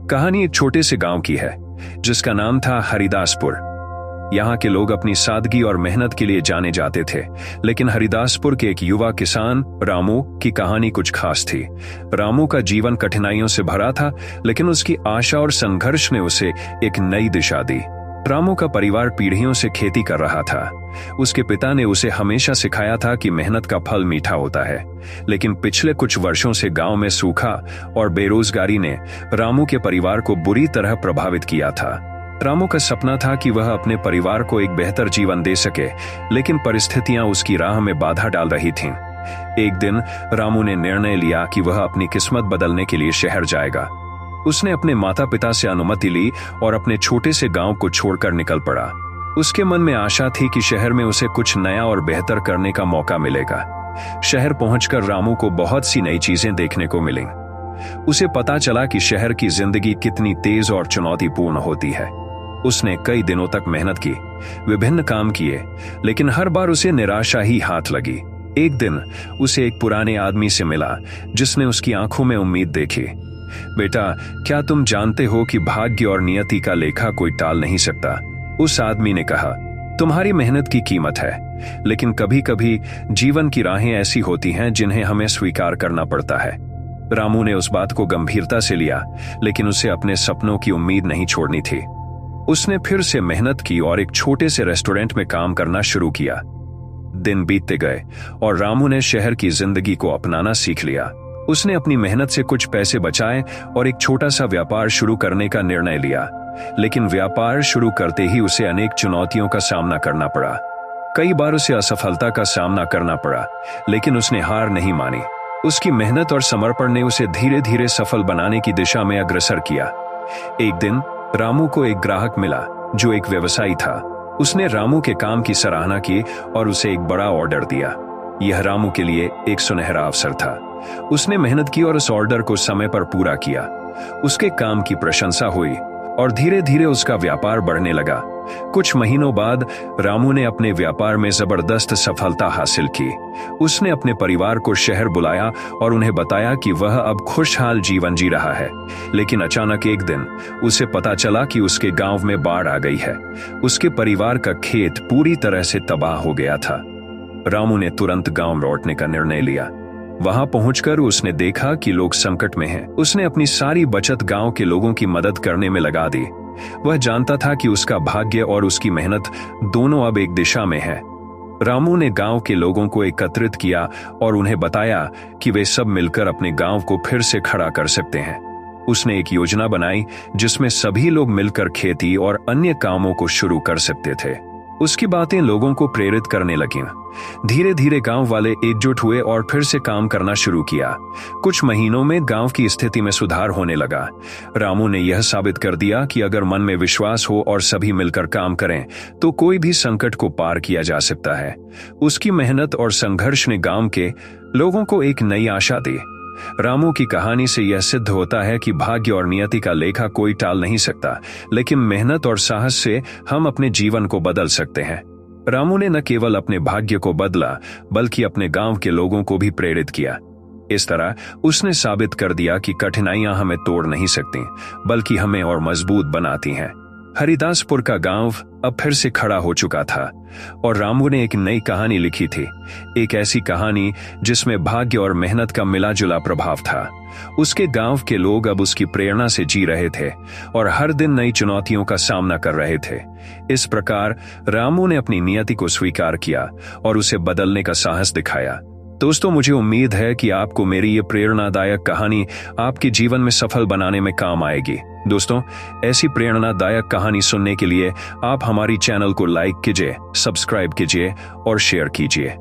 कहानी एक छोटे से गांव की है जिसका नाम था हरिदासपुर। यहाँ के लोग अपनी सादगी और मेहनत के लिए जाने जाते थे, लेकिन हरिदासपुर के एक युवा किसान रामू की कहानी कुछ खास थी। रामू का जीवन कठिनाइयों से भरा था, लेकिन उसकी आशा और संघर्ष ने उसे एक नई दिशा दी। रामू का परिवार पीढ़ियों से खेती कर रहा था। उसके पिता ने उसे हमेशा सिखाया था कि मेहनत का फल मीठा होता है, लेकिन पिछले कुछ वर्षों से गांव में सूखा और बेरोजगारी ने रामू के परिवार को बुरी तरह प्रभावित किया था। रामू का सपना था कि वह अपने परिवार को एक बेहतर जीवन दे सके, लेकिन परिस्थितियां उसकी राह में बाधा डाल रही थीं। एक दिन रामू ने निर्णय लिया कि वह अपनी किस्मत बदलने के लिए शहर जाएगा। उसने अपने माता पिता से अनुमति ली और अपने छोटे से गांव को छोड़कर निकल पड़ा। उसके मन में आशा थी कि शहर में उसे कुछ नया और बेहतर करने का मौका मिलेगा। शहर पहुंचकर रामू को बहुत सी नई चीजें देखने को मिलीं। उसे पता चला कि शहर की जिंदगी कितनी तेज और चुनौतीपूर्ण होती है। उसने कई दिनों तक मेहनत की, विभिन्न काम किए, लेकिन हर बार उसे निराशा ही हाथ लगी। एक दिन उसे एक पुराने आदमी से मिला जिसने उसकी आंखों में उम्मीद देखी। बेटा, क्या तुम जानते हो कि भाग्य और नियति का लेखा कोई टाल नहीं सकता? उस आदमी ने कहा, तुम्हारी मेहनत की कीमत है, लेकिन कभी कभी जीवन की राहें ऐसी होती हैं जिन्हें हमें स्वीकार करना पड़ता है। रामू ने उस बात को गंभीरता से लिया, लेकिन उसे अपने सपनों की उम्मीद नहीं छोड़नी थी। उसने फिर से मेहनत की और एक छोटे से रेस्टोरेंट में काम करना शुरू किया। दिन बीतते गए और रामू ने शहर की जिंदगी को अपनाना सीख लिया। उसने अपनी मेहनत से कुछ पैसे बचाए और एक छोटा सा व्यापार शुरू करने का निर्णय लिया, लेकिन व्यापार शुरू करते ही उसे अनेक चुनौतियों का सामना करना पड़ा। कई बार उसे असफलता का सामना करना पड़ा, लेकिन उसने हार नहीं मानी। उसकी मेहनत और समर्पण ने उसे धीरे धीरे सफल बनाने की दिशा में अग्रसर किया। एक दिन रामू को एक ग्राहक मिला जो एक व्यवसायी था। उसने रामू के काम की सराहना की और उसे एक बड़ा ऑर्डर दिया। यह रामू के लिए एक सुनहरा अवसर था। उसने मेहनत की और उस ऑर्डर को समय पर पूरा किया। उसके काम की प्रशंसा हुई और धीरे धीरे उसका व्यापार बढ़ने लगा। कुछ महीनों बाद रामू ने अपने व्यापार में जबरदस्त सफलता हासिल की। उसने अपने परिवार को शहर बुलाया और उन्हें बताया कि वह अब खुशहाल जीवन जी रहा है। लेकिन अचानक एक दिन उसे पता चला कि उसके गांव में बाढ़ आ गई है। उसके परिवार का खेत पूरी तरह से तबाह हो गया था। रामू ने तुरंत गांव लौटने का निर्णय लिया। वहां पहुंचकर उसने देखा कि लोग संकट में हैं। उसने अपनी सारी बचत गांव के लोगों की मदद करने में लगा दी। वह जानता था कि उसका भाग्य और उसकी मेहनत दोनों अब एक दिशा में है। रामू ने गांव के लोगों को एकत्रित किया और उन्हें बताया कि वे सब मिलकर अपने गांव को फिर से खड़ा कर सकते हैं। उसने एक योजना बनाई जिसमें सभी लोग मिलकर खेती और अन्य कामों को शुरू कर सकते थे। उसकी बातें लोगों को प्रेरित करने लगीं। धीरे धीरे गांव वाले एकजुट हुए और फिर से काम करना शुरू किया। कुछ महीनों में गांव की स्थिति में सुधार होने लगा। रामू ने यह साबित कर दिया कि अगर मन में विश्वास हो और सभी मिलकर काम करें तो कोई भी संकट को पार किया जा सकता है। उसकी मेहनत और संघर्ष ने गांव के लोगों को एक नई आशा दी। रामू की कहानी से यह सिद्ध होता है कि भाग्य और नियति का लेखा कोई टाल नहीं सकता, लेकिन मेहनत और साहस से हम अपने जीवन को बदल सकते हैं। रामू ने न केवल अपने भाग्य को बदला, बल्कि अपने गांव के लोगों को भी प्रेरित किया। इस तरह उसने साबित कर दिया कि कठिनाइयां हमें तोड़ नहीं सकती, बल्कि हमें और मजबूत बनाती हैं। हरिदासपुर का गांव अब फिर से खड़ा हो चुका था और रामू ने एक नई कहानी लिखी थी। एक ऐसी कहानी जिसमें भाग्य और मेहनत का मिला-जुला प्रभाव था। उसके गांव के लोग अब उसकी प्रेरणा से जी रहे थे और हर दिन नई चुनौतियों का सामना कर रहे थे। इस प्रकार रामू ने अपनी नियति को स्वीकार किया और उसे बदलने का साहस दिखाया। दोस्तों, मुझे उम्मीद है कि आपको मेरी ये प्रेरणादायक कहानी आपके जीवन में सफल बनाने में काम आएगी। दोस्तों, ऐसी प्रेरणादायक कहानी सुनने के लिए आप हमारी चैनल को लाइक कीजिए, सब्सक्राइब कीजिए और शेयर कीजिए।